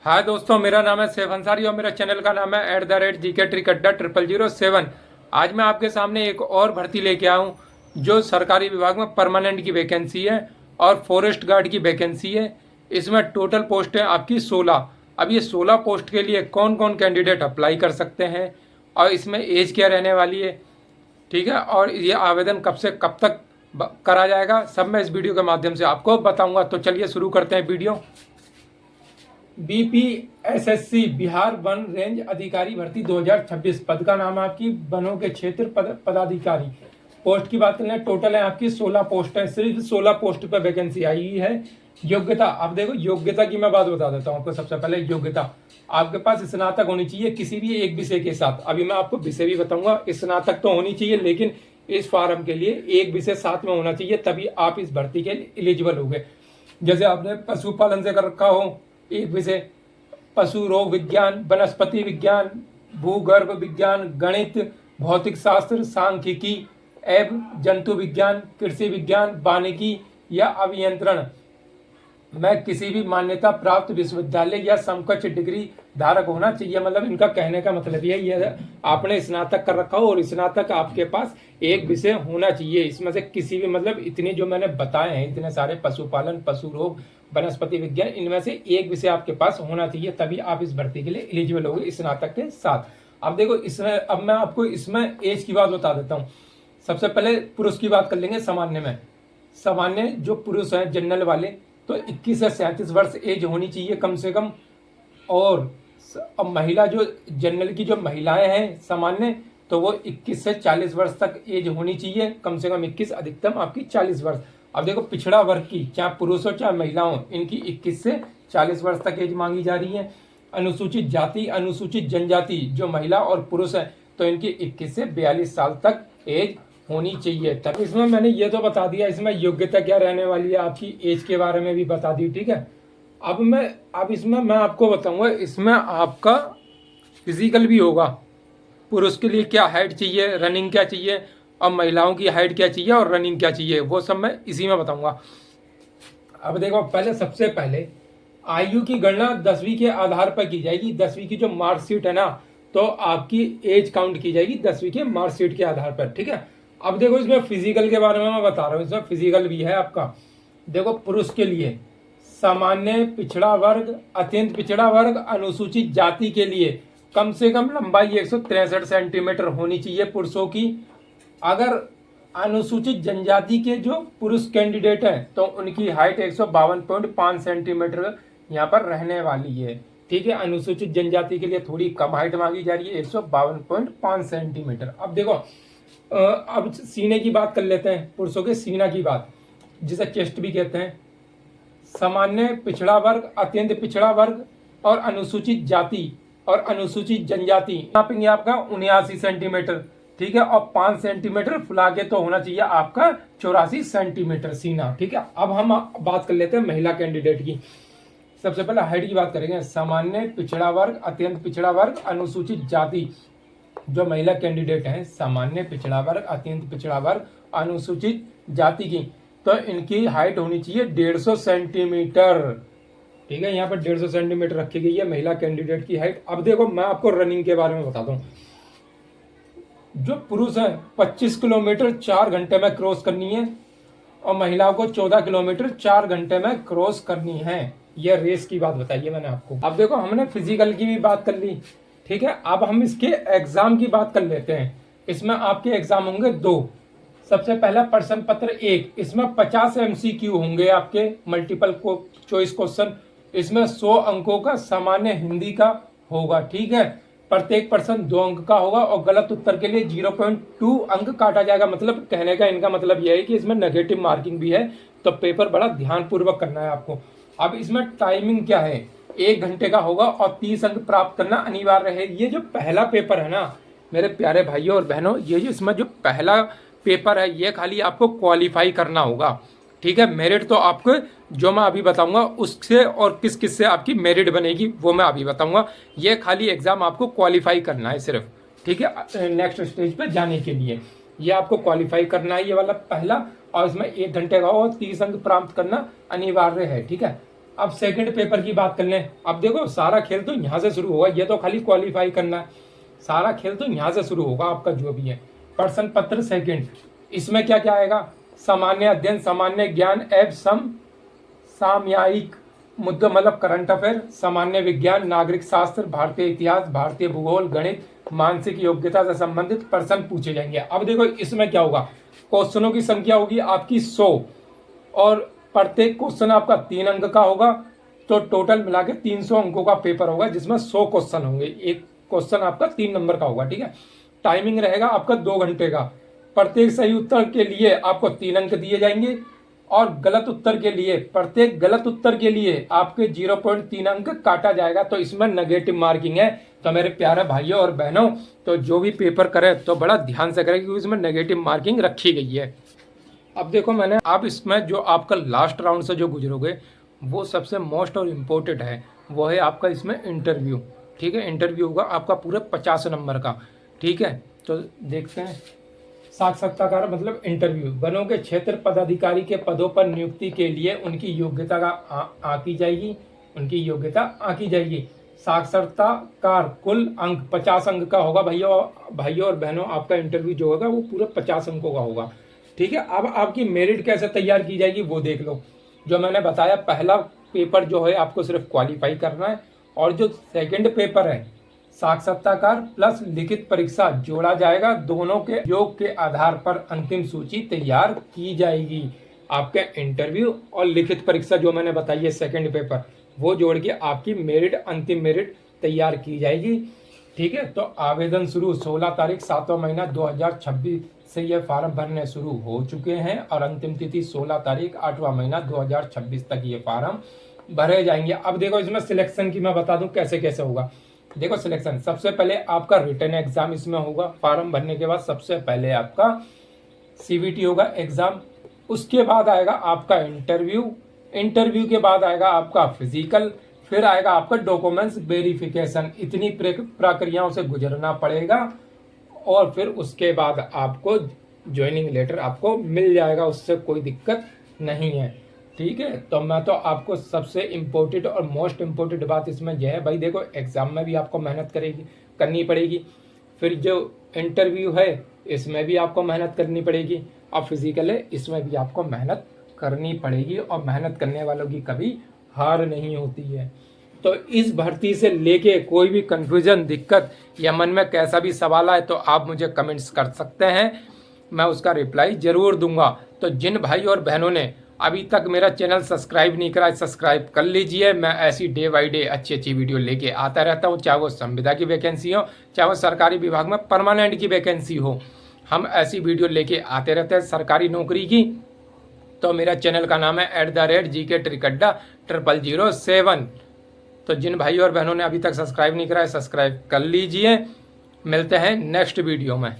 हाय दोस्तों, मेरा नाम है सैफ अंसारी और मेरा चैनल का नाम है @GK ट्रिक अड्डा 0007। आज मैं आपके सामने एक और भर्ती लेके आया हूँ जो सरकारी विभाग में परमानेंट की वैकेंसी है और फॉरेस्ट गार्ड की वैकेंसी है। इसमें टोटल पोस्ट है आपकी 16। अब ये 16 पोस्ट के लिए कौन कौन कैंडिडेट अप्लाई कर सकते हैं और इसमें एज क्या रहने वाली है, ठीक है, और ये आवेदन कब से कब तक करा जाएगा, सब मैं इस वीडियो के माध्यम से आपको बताऊंगा। तो चलिए शुरू करते हैं video. BPSSC Bihar one range अधिकारी भर्ती 2026 पद का नाम है आपकी वनों के क्षेत्र पदाधिकारी। पोस्ट की बात करें, टोटल है आपकी 16 पोस्ट है, सिर्फ 16 पोस्ट पर वैकेंसी आई हुई है। योग्यता, अब देखो योग्यता की मैं बात बता देता हूँ आपको। सबसे पहले योग्यता, आपके पास स्नातक होनी चाहिए किसी भी एक विषय के साथ। अभी मैं आपको विषय भी बताऊंगा। स्नातक तो होनी चाहिए, लेकिन इस फॉर्म के लिए एक विषय साथ में होना चाहिए, तभी आप इस भर्ती के लिए एलिजिबल होंगे। जैसे आपने पशुपालन से कर रखा हो एक विषय, पशु रोग विज्ञान, वनस्पति विज्ञान, भूगर्भ विज्ञान, गणित, भौतिक शास्त्र, सांख्यिकी एवं जंतु विज्ञान, कृषि विज्ञान, वानिकी या अभियंत्रण में किसी भी मान्यता प्राप्त विश्वविद्यालय या समकक्ष डिग्री धारक होना चाहिए। मतलब इनका कहने का मतलब यही है, आपने स्नातक कर रखा हो और स्नातक आपके पास एक विषय होना चाहिए। इसमें से किसी भी, मतलब इतने जो मैंने बताए हैं, इतने सारे पशुपालन, पशु रोग, वनस्पति विज्ञान, इनमें से एक विषय आपके पास होना चाहिए, तभी आप इस भर्ती के लिए एलिजिबल होंगे स्नातक के साथ। अब देखो इसमें, अब मैं आपको इसमें एज की बात बता देता हूँ। सबसे पहले पुरुष की बात कर लेंगे। सामान्य में, सामान्य जो पुरुष हैं जनरल वाले, तो 21 से 37 वर्ष एज होनी चाहिए कम से कम। और अब महिला जो जनरल की जो महिलाएं हैं सामान्य, तो वो 21 से 40 वर्ष तक एज होनी चाहिए, कम से कम 21, अधिकतम आपकी 40 वर्ष। अब देखो पिछड़ा वर्ग की, चाहे पुरुष हो चाहे महिला हो, इनकी 21 से 40 वर्ष तक एज मांगी जा रही है। अनुसूचित जाति, अनुसूचित जनजाति जो महिला और पुरुष है, तो इनकी 21 से 42 साल तक एज होनी चाहिए। तब इसमें मैंने ये तो बता दिया, इसमें योग्यता क्या रहने वाली है, आपकी एज के बारे में भी बता दी, ठीक है। अब इसमें मैं आपको बताऊंगा, इसमें आपका फिजिकल भी होगा। पुरुष के लिए क्या हाइट चाहिए, रनिंग क्या चाहिए, और महिलाओं की हाइट क्या चाहिए और रनिंग क्या चाहिए, वो सब मैं इसी में बताऊंगा। अब देखो, पहले सबसे पहले आयु की गणना 10वीं के आधार पर की जाएगी। 10वीं की जो मार्कशीट है ना, तो आपकी एज काउंट की जाएगी 10वीं के मार्कशीट के आधार पर, ठीक है। अब देखो इसमें फिजिकल के बारे में मैं बता रहा हूँ, इसमें फिजिकल भी है आपका। देखो पुरुष के लिए सामान्य, पिछड़ा वर्ग, अत्यंत पिछड़ा वर्ग, अनुसूचित जाति के लिए कम से कम लंबाई 163 सेंटीमीटर होनी चाहिए पुरुषों की। अगर अनुसूचित जनजाति के जो पुरुष कैंडिडेट हैं, तो उनकी हाइट 152.5 सेंटीमीटर यहाँ पर रहने वाली है, ठीक है। अनुसूचित जनजाति के लिए थोड़ी कम हाइट मांगी जा रही है, 152.5 सेंटीमीटर। अब देखो, अब सीने की बात कर लेते हैं, पुरुषों के सीना की बात, जिसे चेस्ट भी कहते हैं। सामान्य, पिछड़ा वर्ग, अत्यंत पिछड़ा वर्ग और अनुसूचित जाति और अनुसूचित जनजाति नापेंगे आपका 79 सेंटीमीटर, ठीक है। और 5 सेंटीमीटर फुला के तो होना चाहिए आपका 84 सेंटीमीटर सीना, ठीक है। अब हम बात कर लेते हैं महिला कैंडिडेट की। सबसे पहले हाइट की बात करेंगे। सामान्य, पिछड़ा वर्ग, अत्यंत पिछड़ा वर्ग, अनुसूचित जाति जो महिला कैंडिडेट हैं, सामान्य, पिछड़ा वर्ग, अत्यंत पिछड़ा वर्ग, अनुसूचित जाति की, तो इनकी हाइट होनी चाहिए 150 सेंटीमीटर, ठीक है। यहाँ पर 150 सेंटीमीटर रखी गई है महिला कैंडिडेट की हाइट। अब देखो मैं आपको रनिंग के बारे में बताता हूँ। जो पुरुष है 25 किलोमीटर 4 घंटे में क्रॉस करनी है, और महिलाओं को 14 किलोमीटर 4 घंटे में क्रॉस करनी है। यह रेस की बात बताइए मैंने आपको। अब देखो हमने फिजिकल की भी बात कर ली, ठीक है। अब हम इसके एग्जाम की बात कर लेते हैं। इसमें आपके एग्जाम होंगे 2। सबसे पहला प्रश्न पत्र 1, इसमें 50 MCQ होंगे आपके, मल्टीपल चॉइस क्वेश्चन। इसमें 100 अंकों का सामान्य हिंदी का होगा, ठीक है। प्रत्येक प्रश्न 2 अंक का होगा और गलत उत्तर के लिए 0.2 अंक काटा जाएगा। मतलब कहने का इनका मतलब यह है कि इसमें नेगेटिव मार्किंग भी है, तो पेपर बड़ा ध्यानपूर्वक करना है आपको। अब इसमें टाइमिंग क्या है, 1 घंटे का होगा और 30 अंक प्राप्त करना अनिवार्य है। ये जो पहला पेपर है ना मेरे प्यारे भाइयों और बहनों, ये जो इसमें जो पहला पेपर है, ये खाली आपको क्वालिफाई करना होगा, ठीक है। मेरिट तो आपको जो मैं अभी बताऊंगा उससे और किस किस से आपकी मेरिट बनेगी वो मैं अभी बताऊंगा। ये खाली एग्जाम आपको क्वालिफाई करना है सिर्फ, ठीक है। नेक्स्ट स्टेज पे जाने के लिए ये आपको क्वालिफाई करना है, ये वाला पहला। और इसमें 1 घंटे का और 30 अंक प्राप्त करना अनिवार्य है, ठीक है। अब सेकंड पेपर की बात कर लें। अब देखो सारा खेल तो यहाँ से शुरू होगा, ये तो खाली क्वालिफाई करना है, सारा खेल तो यहाँ से शुरू होगा आपका जो भी है। प्रश्न पत्र सेकंड, इसमें क्या क्या आएगा, सामान्य अध्ययन, सामान्य ज्ञान एवं सामयिक मुद्दे मतलब करंट अफेयर, सामान्य विज्ञान, नागरिक शास्त्र, भारतीय इतिहास, भारतीय भूगोल, गणित, मानसिक योग्यता से संबंधित प्रश्न पूछे जाएंगे। अब देखो इसमें क्या होगा, क्वेश्चनों की संख्या होगी आपकी 100 और प्रत्येक क्वेश्चन आपका 3 अंक का होगा, तो टोटल मिला के 300 अंकों का पेपर होगा जिसमें 100 क्वेश्चन होंगे। एक क्वेश्चन आपका 3 नंबर का होगा, ठीक है। टाइमिंग रहेगा आपका 2 घंटे का। प्रत्येक सही उत्तर के लिए आपको 3 अंक दिए जाएंगे और गलत उत्तर के लिए, प्रत्येक गलत उत्तर के लिए आपके 0.3 अंक काटा जाएगा। तो इसमें नेगेटिव मार्किंग है। तो मेरे प्यारे भाइयों और बहनों, तो जो भी पेपर करे तो बड़ा ध्यान से करें क्योंकि इसमें नेगेटिव मार्किंग रखी गई है। अब देखो मैंने, अब इसमें जो आपका लास्ट राउंड से जो गुजरोगे वो सबसे मोस्ट और इम्पोर्टेंट है, वो है आपका इसमें इंटरव्यू, ठीक है। इंटरव्यू होगा आपका पूरे 50 नंबर का, ठीक है। तो देखते हैं, साक्षात्कार मतलब इंटरव्यू, वनों के क्षेत्र पदाधिकारी के पदों पर नियुक्ति के लिए उनकी योग्यता का आंकी जाएगी, उनकी योग्यता आंकी जाएगी। साक्षात्कार कुल अंक 50 अंक का होगा भाइयों और बहनों, आपका इंटरव्यू जो होगा वो पूरे 50 अंकों का होगा, ठीक है। अब आपकी मेरिट कैसे तैयार की जाएगी वो देख लो। जो मैंने बताया, पहला पेपर जो है आपको सिर्फ क्वालिफाई करना है, और जो सेकंड पेपर है साक्षात्कार प्लस लिखित परीक्षा जोड़ा जाएगा, दोनों के योग के आधार पर अंतिम सूची तैयार की जाएगी। आपके इंटरव्यू और लिखित परीक्षा जो मैंने बताई है सेकंड पेपर, वो जोड़ के आपकी मेरिट, अंतिम मेरिट तैयार की जाएगी, ठीक है। तो आवेदन शुरू 16 तारीख 7वां महीना 2026 से ये फार्म भरने शुरू हो चुके हैं और अंतिम तिथि 16 तारीख 8वां महीना 2026 तक ये फार्म भरे जाएंगे। अब देखो इसमें सिलेक्शन की मैं बता दूं कैसे कैसे होगा। देखो सिलेक्शन, सबसे पहले आपका रिटन एग्जाम इसमें होगा। फार्म भरने के बाद सबसे पहले आपका CBT होगा एग्जाम, उसके बाद आएगा आपका इंटरव्यू, इंटरव्यू के बाद आएगा आपका फिजिकल, फिर आएगा आपका डॉक्यूमेंट्स वेरिफिकेशन। इतनी प्रक्रियाओं से गुजरना पड़ेगा और फिर उसके बाद आपको ज्वाइनिंग लेटर आपको मिल जाएगा, उससे कोई दिक्कत नहीं है, ठीक है। तो मैं तो आपको सबसे इम्पोर्टेंट और मोस्ट इम्पोर्टेंट बात इसमें यह है भाई, देखो एग्जाम में भी आपको मेहनत करनी पड़ेगी, फिर जो इंटरव्यू है इसमें भी आपको मेहनत करनी पड़ेगी, और फिजिकल है इसमें भी आपको मेहनत करनी पड़ेगी, और मेहनत करने वालों की कभी हार नहीं होती है। तो इस भर्ती से लेके कोई भी कंफ्यूजन, दिक्कत या मन में कैसा भी सवाल आए तो आप मुझे कमेंट्स कर सकते हैं, मैं उसका रिप्लाई जरूर दूंगा। तो जिन भाई और बहनों ने अभी तक मेरा चैनल सब्सक्राइब नहीं करा है, सब्सक्राइब कर लीजिए। मैं ऐसी डे बाई डे अच्छी अच्छी वीडियो लेके आता रहता हूँ, चाहे वो संविदा की वैकेंसी हो, चाहे वो सरकारी विभाग में परमानेंट की वैकेंसी हो, हम ऐसी वीडियो लेके आते रहते हैं सरकारी नौकरी की। तो मेरा चैनल का नाम है @GK Trikada 0007। तो जिन भाई और बहनों ने अभी तक सब्सक्राइब नहीं करा है, सब्सक्राइब कर लीजिए। मिलते हैं नेक्स्ट वीडियो में।